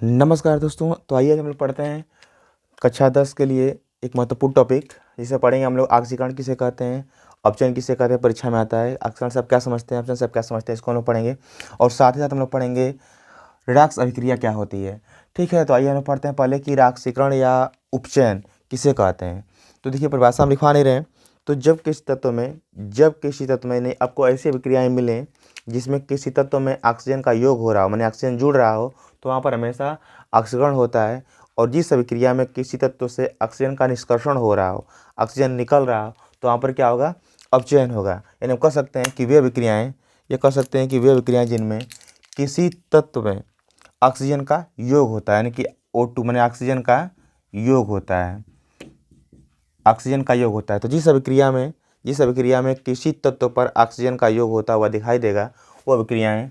नमस्कार दोस्तों। तो आइए हम लोग पढ़ते हैं कक्षा 10 के लिए एक महत्वपूर्ण टॉपिक, जिसे पढ़ेंगे हम लोग ऑक्सीकरण किसे कहते हैं, अपचयन किसे कहते हैं, परीक्षा में आता है। ऑक्सीकरण सब क्या समझते हैं, अपचयन सब क्या समझते हैं, इसको हम लोग पढ़ेंगे। और साथ ही साथ हम लोग पढ़ेंगे रेडॉक्स अभिक्रिया क्या होती है। ठीक है, तो आइए हम लोग पढ़ते हैं पहले कि ऑक्सीकरण या उपचयन किसे कहते हैं। तो देखिए, परिभाषा हम लिखवा नहीं रहे हैं। तो जब किसी तत्व में नहीं आपको ऐसी अभिक्रियाएं मिलें जिसमें किसी तत्व में ऑक्सीजन का योग हो रहा हो, माने ऑक्सीजन जुड़ रहा हो, तो वहाँ पर हमेशा ऑक्सीकरण होता है। और जिस अभिक्रिया में किसी तत्व से ऑक्सीजन का निष्कर्षण हो रहा हो, ऑक्सीजन निकल रहा हो, तो वहाँ पर क्या होगा, अपचयन होगा। यानी हम कह सकते हैं कि वे अभिक्रियाएं जिनमें किसी तत्व में ऑक्सीजन का योग होता है, यानी कि O2 माने ऑक्सीजन का योग होता है, ऑक्सीजन का योग होता है। तो जिस अभिक्रिया में किसी तत्व पर ऑक्सीजन का योग होता हुआ दिखाई देगा, वो अभिक्रियाएं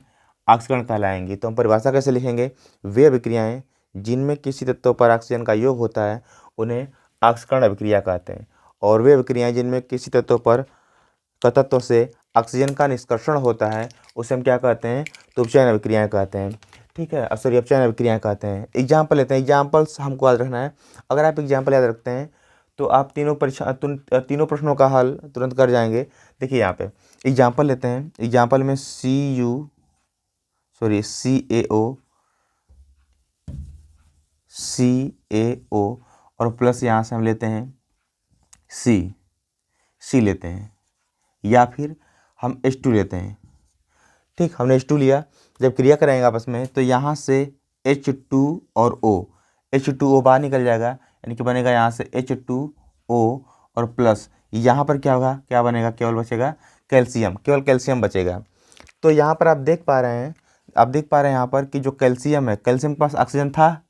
ऑक्सीकरण कहलाएंगी। तो हम परिभाषा कैसे लिखेंगे, वे अभिक्रियाएं जिनमें किसी तत्व पर ऑक्सीजन का योग होता है उन्हें ऑक्सीकरण अभिक्रिया कहते हैं। और वे अभिक्रियाएं जिनमें किसी तत्व से ऑक्सीजन का निष्कर्षण होता है उसे हम क्या कहते हैं, तो उपचयन अभिक्रियाएं कहते हैं। ठीक है, सॉरी, अपचयन अभिक्रियाएं कहते हैं। एग्जाम्पल लेते हैं, एग्जाम्पल्स हमको याद रखना है। अगर आप एग्जाम्पल याद रखते हैं तो आप तीनों प्रश्नों का हल तुरंत कर जाएंगे। देखिए यहाँ पे एग्जाम्पल लेते हैं। एग्जाम्पल में CaO और प्लस यहाँ से हम लेते हैं सी लेते हैं, या फिर हम H2 लेते हैं। ठीक, हमने H2 लिया। जब क्रिया कराएंगे आपस में तो यहाँ से H2 और H2O बाहर निकल जाएगा, यानी कि बनेगा यहाँ से H2O और प्लस यहाँ पर क्या होगा, क्या बनेगा, केवल बचेगा कैल्शियम, केवल कैल्शियम बचेगा। तो यहाँ पर आप देख पा रहे हैं यहाँ पर कि जो कैल्शियम है, कैल्शियम के पास ऑक्सीजन था,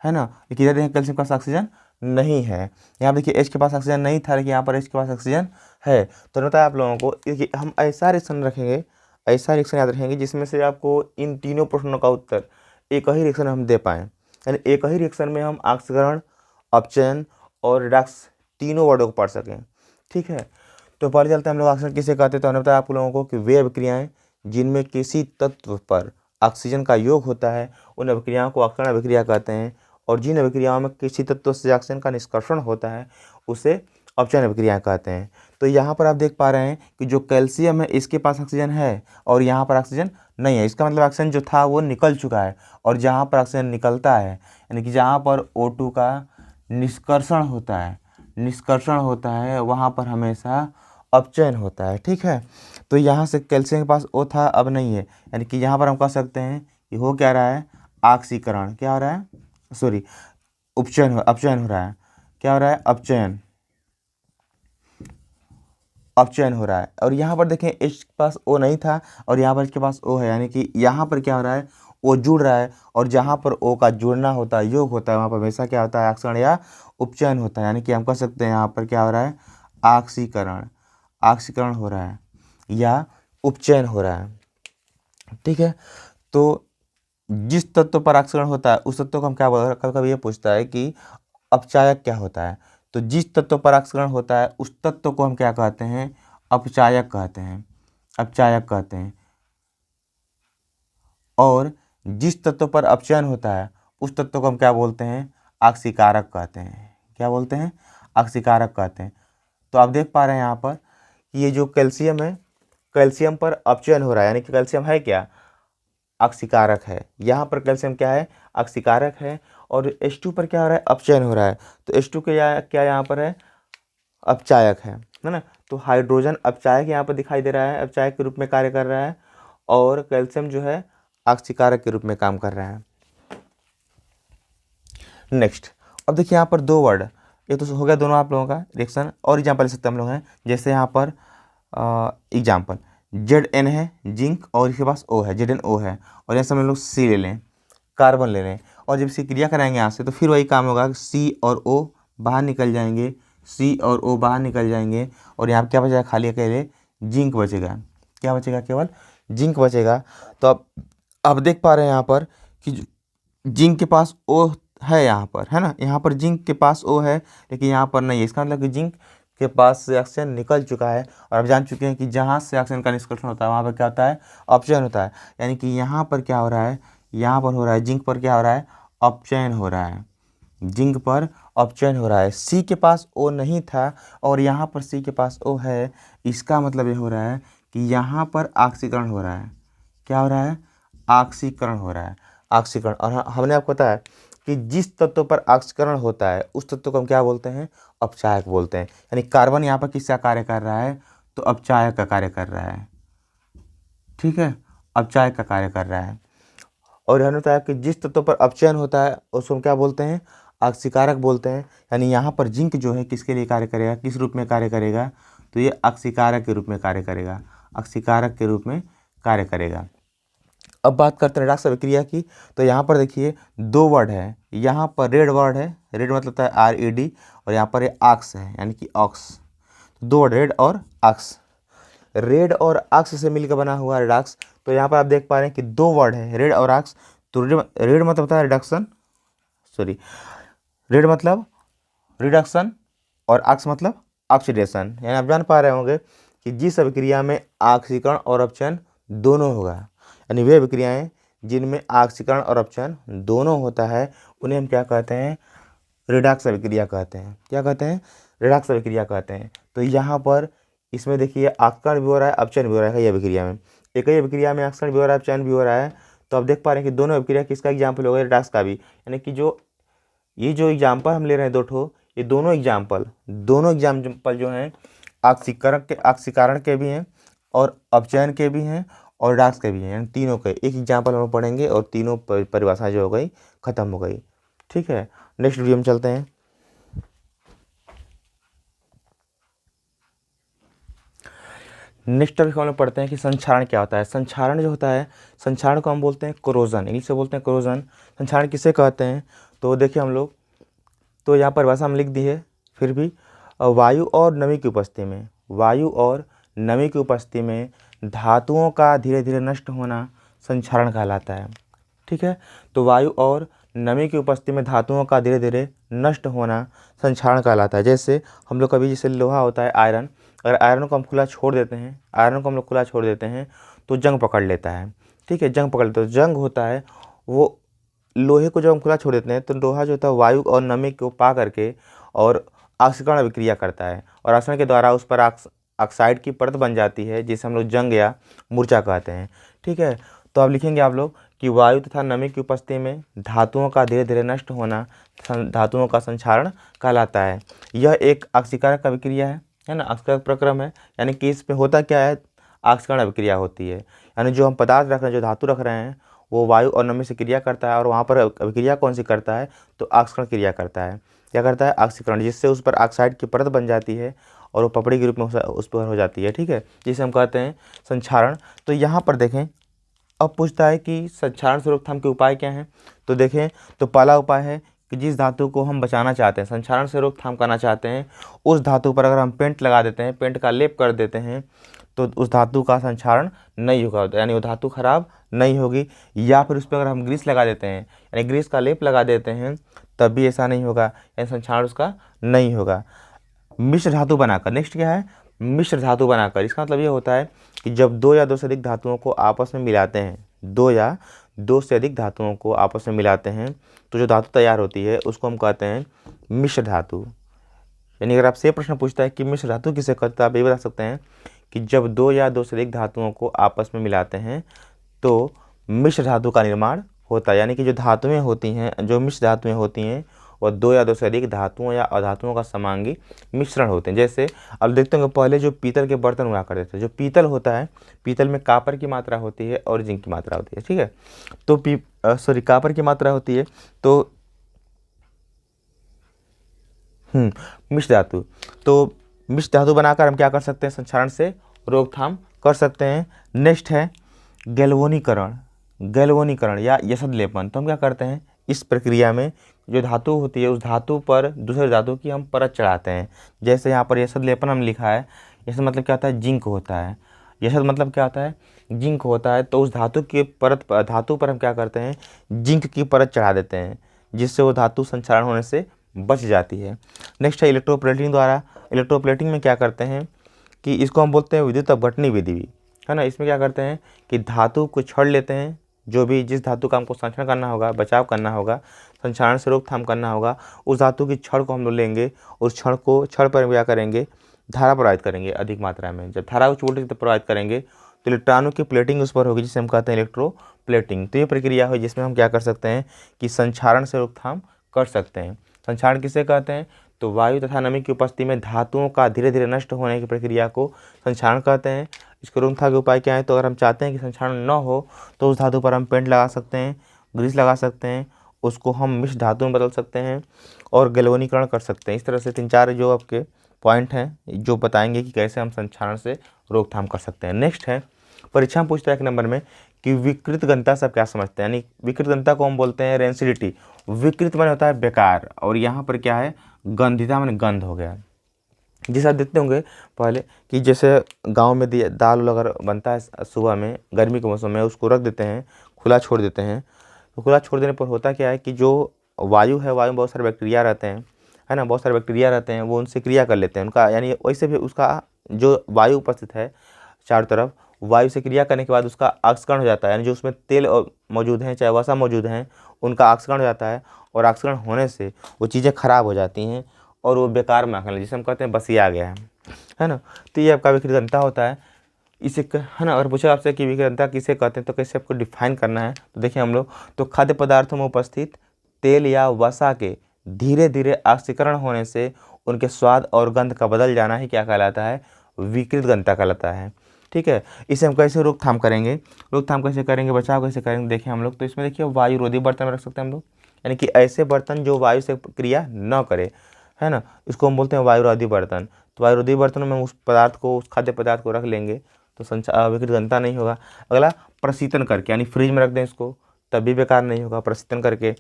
है ना। लेकिन इधर देखें कैल्शियम के पास ऑक्सीजन नहीं है। यहाँ देखिए H के पास ऑक्सीजन नहीं था, लेकिन यहाँ पर H के पास ऑक्सीजन है। तो बताया आप लोगों को कि हम ऐसा रिएक्शन याद रखेंगे जिसमें से आपको इन तीनों प्रश्नों का उत्तर एक ही रिएक्शन हम दे पाएँ, यानी एक ही रिएक्शन में हम ऑक्सीकरण, अपचयन और रिडॉक्स तीनों वर्डों को पढ़ सकें। ठीक है, तो पहले चलते हैं हम लोग ऑक्सीकरण किसे कहते हैं। तो हमने बताया आप लोगों को कि वे अभिक्रियाएं जिनमें किसी तत्व पर ऑक्सीजन का योग होता है उन अभिक्रियाओं को ऑक्सीकरण अभिक्रिया कहते हैं। और जिन अभिक्रियाओं में किसी तत्व से ऑक्सीजन का निष्कर्षण होता है उसे अपचयन अभिक्रिया कहते हैं। तो यहाँ पर आप देख पा रहे हैं कि जो कैल्शियम है इसके पास ऑक्सीजन है और यहाँ पर ऑक्सीजन नहीं है। इसका मतलब ऑक्सीजन जो था वो निकल चुका है, और जहाँ पर ऑक्सीजन निकलता है, यानी कि जहाँ पर O2 का निष्कर्षण होता है वहाँ पर हमेशा अपचयन होता है। ठीक है, तो यहाँ से कैल्शियम के पास O था, अब नहीं है, यानी कि यहाँ पर हम कह सकते हैं कि हो क्या रहा है, ऑक्सीकरण। क्या हो रहा है, सॉरी, अपचयन हो रहा है। क्या हो रहा है, अपचयन हो रहा है। और यहाँ पर देखें H के पास O नहीं था और यहाँ पर इसके पास O है, यानी कि यहाँ पर क्या हो रहा है, O जुड़ रहा है। और जहाँ पर O का जुड़ना होता है, योग होता है, वहाँ पर हमेशा क्या होता है, ऑक्सीकरण या उपचयन होता है। यानी कि हम कह सकते हैं यहाँ पर क्या हो रहा है, ऑक्सीकरण हो रहा है या उपचयन हो रहा है। ठीक है, तो जिस तत्व पर ऑक्सीकरण होता है उस तत्व को हम क्या बोलते हैं, कभी कभी ये पूछता है कि अपचायक क्या होता है। तो जिस तत्व पर ऑक्सीकरण होता है उस तत्व को हम क्या कहते हैं, अपचायक कहते हैं। और जिस तत्व पर अपचयन होता है उस तत्व को हम क्या बोलते हैं, ऑक्सीकारक कहते हैं। क्या बोलते हैं, ऑक्सीकारक कहते हैं। तो आप देख पा रहे हैं यहाँ पर कि ये जो कैल्शियम है, कैल्शियम पर अपचयन हो रहा है, यानी कि कैल्शियम है क्या, ऑक्सीकारक है। यहाँ पर कैल्शियम क्या है, ऑक्सीकारक है। और H2 पर क्या हो रहा है, अपचयन हो रहा है। तो H2 के क्या यहाँ पर है, अपचायक है ना। तो हाइड्रोजन अपचायक यहाँ पर दिखाई दे रहा है, अपचायक के रूप में कार्य कर रहा है, और कैल्शियम जो है ऑक्सीकारक के रूप में काम कर रहा है। नेक्स्ट, अब देखिए यहाँ पर दो वर्ड, ये तो हो गया दोनों आप लोगों का रिएक्शन। और एग्जाम्पल ले सकते हम लोग हैं, जैसे यहाँ पर एग्जाम्पल Zn है जिंक और इसके पास O है, ZnO है। और यहाँ से हम लोग C ले लें, कार्बन ले लें, और जब इसकी क्रिया कराएंगे यहाँ से तो फिर वही काम होगा, C और O बाहर निकल जाएंगे, और यहाँ पर क्या बचेगा, खाली अकेले जिंक बचेगा। क्या बचेगा, केवल जिंक बचेगा। तो अब देख पा रहे हैं यहाँ पर कि जिंक के पास O है, यहाँ पर है ना, यहाँ पर जिंक के पास O है लेकिन यहाँ पर नहीं है। इसका मतलब कि जिंक के पास से ऑक्सीजन निकल चुका है। और अब जान चुके हैं कि जहाँ से ऑक्सीजन का निष्कर्षण होता है वहाँ पर क्या होता है, अपचयन होता है। यानी कि यहाँ पर क्या हो रहा है, यहाँ पर हो रहा है, जिंक पर क्या हो रहा है, अपचयन हो रहा है, जिंक पर अपचयन हो रहा है। सी के पास O नहीं था और यहाँ पर सी के पास O है, इसका मतलब ये हो रहा है कि यहाँ पर ऑक्सीकरण हो रहा है। क्या हो रहा है? ऑक्सीकरण हो रहा है, ऑक्सीकरण। और हमने आपको बताया कि जिस तत्व पर ऑक्सीकरण होता है उस तत्व को हम क्या बोलते हैं? अपचायक बोलते हैं। यानी कार्बन यहाँ पर किसका कार्य कर रहा है? तो अपचायक का कार्य कर रहा है, ठीक है, अपचायक का कार्य कर रहा है। और हमने बताया कि जिस तत्व पर अपचयन होता है उसको हम क्या बोलते हैं? ऑक्सीकारक बोलते हैं। यानी यहाँ पर जिंक जो है किसके लिए कार्य करेगा, किस रूप में कार्य करेगा? तो ये ऑक्सीकारक के रूप में कार्य करेगा, ऑक्सीकारक के रूप में कार्य करेगा। अब बात करते हैं रिडॉक्स अभिक्रिया की। तो यहाँ पर देखिए दो वर्ड है, यहाँ पर रेड वर्ड है, रेड मतलब होता है RED, और यहाँ पर ये ऑक्स है यानी कि ऑक्स। दो वर्ड रेड और ऑक्स, रेड और ऑक्स से मिलकर बना हुआ रिडॉक्स। तो यहाँ पर आप देख पा रहे हैं कि दो वर्ड है, रेड और ऑक्स। तो रेड मतलब होता है रिडक्शन, सॉरी, रेड मतलब रिडक्शन और ऑक्स मतलब ऑक्सीडेशन। यानी आप जान पा रहे होंगे कि जिस अभिक्रिया में ऑक्सीकरण और अपचयन दोनों होगा, यानी वे अभिक्रियाएं जिनमें ऑक्सीकरण और अपचयन दोनों होता है उन्हें हम क्या कहते हैं? रिडॉक्स अभिक्रिया कहते हैं। क्या कहते हैं? रिडॉक्स अभिक्रिया कहते हैं। तो यहाँ पर इसमें देखिए ऑक्सीकरण भी हो रहा है, अपचयन भी हो रहा है। कई अभिक्रिया में, एक ही अभिक्रिया में ऑक्सीकरण भी हो रहा है, अपचयन भी हो रहा है। तो आप देख पा रहे हैं कि दोनों अभिक्रिया किसका एग्जाम्पल होगा? रिडॉक्स का भी। यानी कि जो एग्जाम्पल हम ले रहे हैं दो ठो, ये दोनों एग्जाम्पल जो हैं ऑक्सीकरण के भी हैं और अपचयन के भी हैं और रिडॉक्स के भी हैं। यानी तीनों के एक एग्जाम्पल हम पढ़ेंगे और तीनों परिभाषा जो हो गई खत्म हो गई, ठीक है। नेक्स्ट वीडियो में चलते हैं। नेक्स्ट टॉपिक हम लोग पढ़ते हैं कि संक्षारण क्या होता है। संक्षारण जो होता है, संक्षारण को हम बोलते हैं कोरोजन, इंग्लिश से बोलते हैं कोरोजन। संक्षारण किसे कहते हैं? तो देखिए हम लोग, तो यहाँ परिभाषा हम लिख दी है, फिर भी वायु और नमी की उपस्थिति में, वायु और नमी की उपस्थिति में धातुओं का धीरे धीरे नष्ट होना संक्षारण कहलाता है, ठीक है। तो वायु और नमी की उपस्थिति में धातुओं का धीरे धीरे नष्ट होना संक्षारण कहलाता है। जैसे हम लोग कभी, जैसे लोहा होता है आयरन, अगर आयरन को हम खुला छोड़ देते हैं, आयरन को हम लोग खुला छोड़ देते हैं तो जंग पकड़ लेता है, ठीक है, जंग पकड़ लेता है। तो जंग होता है वो लोहे को जब हम खुला छोड़ देते हैं तो लोहा जो होता है वायु और नमी को पा करके और ऑक्सीकरण अभिक्रिया करता है और ऑक्सीकरण के द्वारा उस पर ऑक्साइड की परत बन जाती है जिसे हम लोग जंग या मूर्छा कहते हैं, ठीक है। तो अब लिखेंगे आप लोग कि वायु तथा नमी की उपस्थिति में धातुओं का धीरे धीरे नष्ट होना धातुओं का संक्षारण कहलाता है। यह एक ऑक्सीकारक अभिक्रिया है ना, ऑक्सीकारक प्रक्रम है। यानी कि इसमें होता क्या है? ऑक्सीकरण अभिक्रिया होती है। यानी जो हम पदार्थ रख रहे हैं, जो धातु रख रहे हैं, वो वायु और नमी से क्रिया करता है और वहाँ पर अभिक्रिया कौन सी करता है? तो ऑक्सीकरण क्रिया करता है। क्या करता है? ऑक्सीकरण, जिससे उस पर ऑक्साइड की परत बन जाती है और वो पपड़ी के रूप में उस पर हो जाती है, ठीक है, जिसे हम कहते हैं संक्षारण। तो यहाँ पर देखें, अब पूछता है कि संक्षारण से रोकथाम के उपाय क्या हैं। तो देखें, तो पहला उपाय है कि जिस धातु को हम बचाना चाहते हैं, संक्षारण से रोकथाम करना चाहते हैं, उस धातु पर अगर हम पेंट लगा देते हैं, पेंट का लेप कर देते हैं, तो उस धातु का संक्षारण नहीं होगा, यानी वो धातु खराब नहीं होगी। या फिर उस पर अगर हम ग्रीस लगा देते हैं, यानी ग्रीस का लेप लगा देते हैं, तब भी ऐसा नहीं होगा, यानी संक्षारण उसका नहीं होगा। मिश्र धातु बनाकर, नेक्स्ट क्या है? मिश्र धातु बनाकर। इसका मतलब ये होता है कि जब दो या दो से अधिक धातुओं को आपस में मिलाते हैं, दो या दो से अधिक धातुओं को आपस में मिलाते हैं, तो जो धातु तैयार होती है उसको हम कहते हैं मिश्र धातु। यानी अगर आपसे प्रश्न पूछता है कि मिश्र धातु किसे कहते हैं, आप ये बता सकते हैं कि जब दो या दो से अधिक धातुओं को आपस में मिलाते हैं तो मिश्र धातु का निर्माण होता है। यानी कि जो धातुएं होती हैं, जो मिश्र धातुएं होती हैं, और दो या दो से अधिक धातुओं या अधातुओं का समांगी मिश्रण होते हैं। जैसे अब देखते होंगे पहले जो पीतल के बर्तन हुआ करते थे, जो पीतल होता है, पीतल में कापर की मात्रा होती है और जिंक की मात्रा होती है, ठीक है। तो कापर की मात्रा होती है तो मिश्र धातु, तो मिश्र धातु बनाकर हम क्या कर सकते हैं? संक्षारण से रोकथाम कर सकते हैं। नेक्स्ट है गैल्वेनीकरण, गैल्वेनीकरण या यसद लेपन। तो हम क्या करते हैं? इस प्रक्रिया में जो धातु होती है उस धातु पर दूसरे धातु की हम परत चढ़ाते हैं। जैसे यहाँ पर यसद लेपन हम लिखा है, यसद मतलब क्या होता है? जिंक होता है। यसद मतलब क्या होता है? जिंक होता है। तो उस धातु की परत, धातु पर हम क्या करते हैं? जिंक की परत चढ़ा देते हैं, जिससे वो धातु संक्षारण होने से बच जाती है। नेक्स्ट है इलेक्ट्रोप्लेटिंग द्वारा। इलेक्ट्रोप्लेटिंग में क्या करते हैं कि इसको हम बोलते हैं विद्युत अपघटनी विधि, है ना। इसमें क्या करते हैं कि धातु को छड़ लेते हैं, जो भी जिस धातु का हमको संरक्षण करना होगा, बचाव करना होगा, संक्षारण से रोकथाम करना होगा, उस धातु की छड़ को हम लोग लेंगे और छड़ पर क्या करेंगे, धारा प्रवाहित करेंगे अधिक मात्रा में। जब धारा उच्च वोल्टेज तक प्रवाहित करेंगे तो इलेक्ट्रॉनों की प्लेटिंग उस पर होगी, जिसे हम कहते हैं इलेक्ट्रोप्लेटिंग। तो ये प्रक्रिया है जिसमें हम क्या कर सकते हैं कि संक्षारण से रोकथाम कर सकते हैं। संक्षारण किसे कहते हैं, तो वायु तथा नमी की उपस्थिति में धातुओं का धीरे धीरे नष्ट होने की प्रक्रिया को संक्षारण कहते हैं। इसको रोकथाम के उपाय क्या है, तो अगर हम चाहते हैं कि संक्षारण न हो तो उस धातु पर हम पेंट लगा सकते हैं, ग्रीस लगा सकते हैं, उसको हम मिश्र धातु में बदल सकते हैं और गैल्वेनीकरण कर सकते हैं। इस तरह से 3-4 जो आपके पॉइंट हैं जो बताएंगे कि कैसे हम संक्षारण से रोकथाम कर सकते हैं। नेक्स्ट है, परीक्षा में पूछता है 1 नंबर में कि विकृत घनता से आप क्या समझते हैं, यानी विकृत घनता को हम बोलते हैं रेंसिडिटी। विकृत माने होता है बेकार, और यहाँ पर क्या है, गंधिता माने गंध हो गया। जैसे आप देखते होंगे पहले कि जैसे गांव में दाल अगर बनता है सुबह में गर्मी के मौसम में, उसको रख देते हैं, खुला छोड़ देते हैं, तो खुला छोड़ देने पर होता क्या है कि जो वायु है, वायु में बहुत सारे बैक्टीरिया रहते हैं, है ना, बहुत सारे बैक्टीरिया रहते हैं, वो उनसे क्रिया कर लेते हैं उनका, यानी वैसे भी उसका जो वायु उपस्थित है चारों तरफ, वायु से क्रिया करने के बाद उसका ऑक्सीकरण हो जाता है, यानी जो उसमें तेल मौजूद हैं चाहे वसा मौजूद हैं, उनका ऑक्सीकरण हो जाता है, और ऑक्सीकरण होने से वो चीज़ें खराब हो जाती हैं और वो बेकार में आने लगी, जिसे हम कहते हैं बसिया गया है ना। तो ये आपका विकृत घनता होता है। इसे है ना, अगर पूछा आपसे कि विकृत घनता किसे कहते हैं तो कैसे आपको डिफाइन करना है, तो देखिए हम लोग, तो खाद्य पदार्थों में उपस्थित तेल या वसा के धीरे धीरे ऑक्सीकरण होने से उनके स्वाद और गंध का बदल जाना ही क्या कहलाता है, विकृत घनता कहलाता है। ठीक है, इसे हम कैसे रोकथाम करेंगे, रोकथाम कैसे करेंगे, बचाव कैसे करेंगे, देखिए हम लोग, तो इसमें देखिए वायुरोधी बर्तन में रख सकते हैं हम लोग, यानी कि ऐसे बर्तन जो वायु से क्रिया न करे, है ना, इसको हम बोलते हैं वायुरोधी बर्तन। तो वायुरोधी बर्तनों में उस पदार्थ को, उस खाद्य पदार्थ को रख लेंगे तो विकृत घनता नहीं होगा। अगला, प्रशीतन करके, यानी फ्रिज में रख दें इसको, तब भी बेकार नहीं होगा, प्रशीतन करके।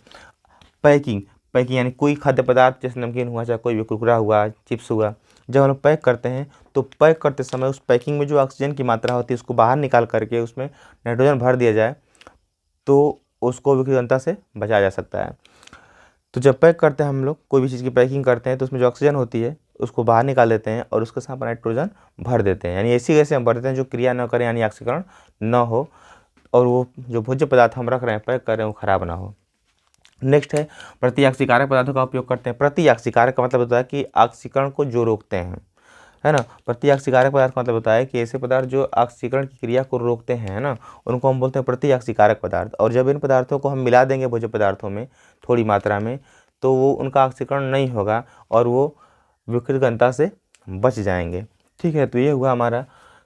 पैकिंग, पैकिंग यानी कोई खाद्य पदार्थ जैसे नमकीन हुआ, चाहे कोई भी कुरकुरा हुआ, चिप्स हुआ, जब हम लोग पैक करते हैं तो पैक करते समय उस पैकिंग में जो ऑक्सीजन की मात्रा होती है उसको बाहर निकाल करके उसमें नाइट्रोजन भर दिया जाए तो उसको विकृत घनता से बचाया जा सकता है। तो जब पैक करते हैं हम लोग, कोई भी चीज़ की पैकिंग करते हैं तो उसमें जो ऑक्सीजन होती है उसको बाहर निकाल देते हैं और उसके साथ नाइट्रोजन भर देते हैं, यानी ऐसी गैसें हम भर देते हैं जो क्रिया न करें, यानी ऑक्सीकरण न हो, और वो जो भोज्य पदार्थ हम रख रहे हैं, पैक कर रहे हैं, वो खराब ना हो। नेक्स्ट है, प्रतिऑक्सीकारक पदार्थों का उपयोग करते हैं। प्रतिऑक्सीकारक का मतलब होता है कि ऑक्सीकरण को जो रोकते हैं, है ना। प्रतिऑक्सीकारक पदार्थ का मतलब होता है कि ऐसे पदार्थ जो ऑक्सीकरण की क्रिया को रोकते हैं, है ना, उनको हम बोलते हैं प्रतिऑक्सीकारक पदार्थ। और जब इन पदार्थों को हम मिला देंगे भोज्य पदार्थों में थोड़ी मात्रा में, तो वो उनका ऑक्सीकरण नहीं होगा और वो विकृत घनता से बच जाएंगे। ठीक है, तो ये हुआ हमारा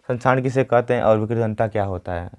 संक्षारण किसे कहते हैं और विकृत घनता क्या होता है।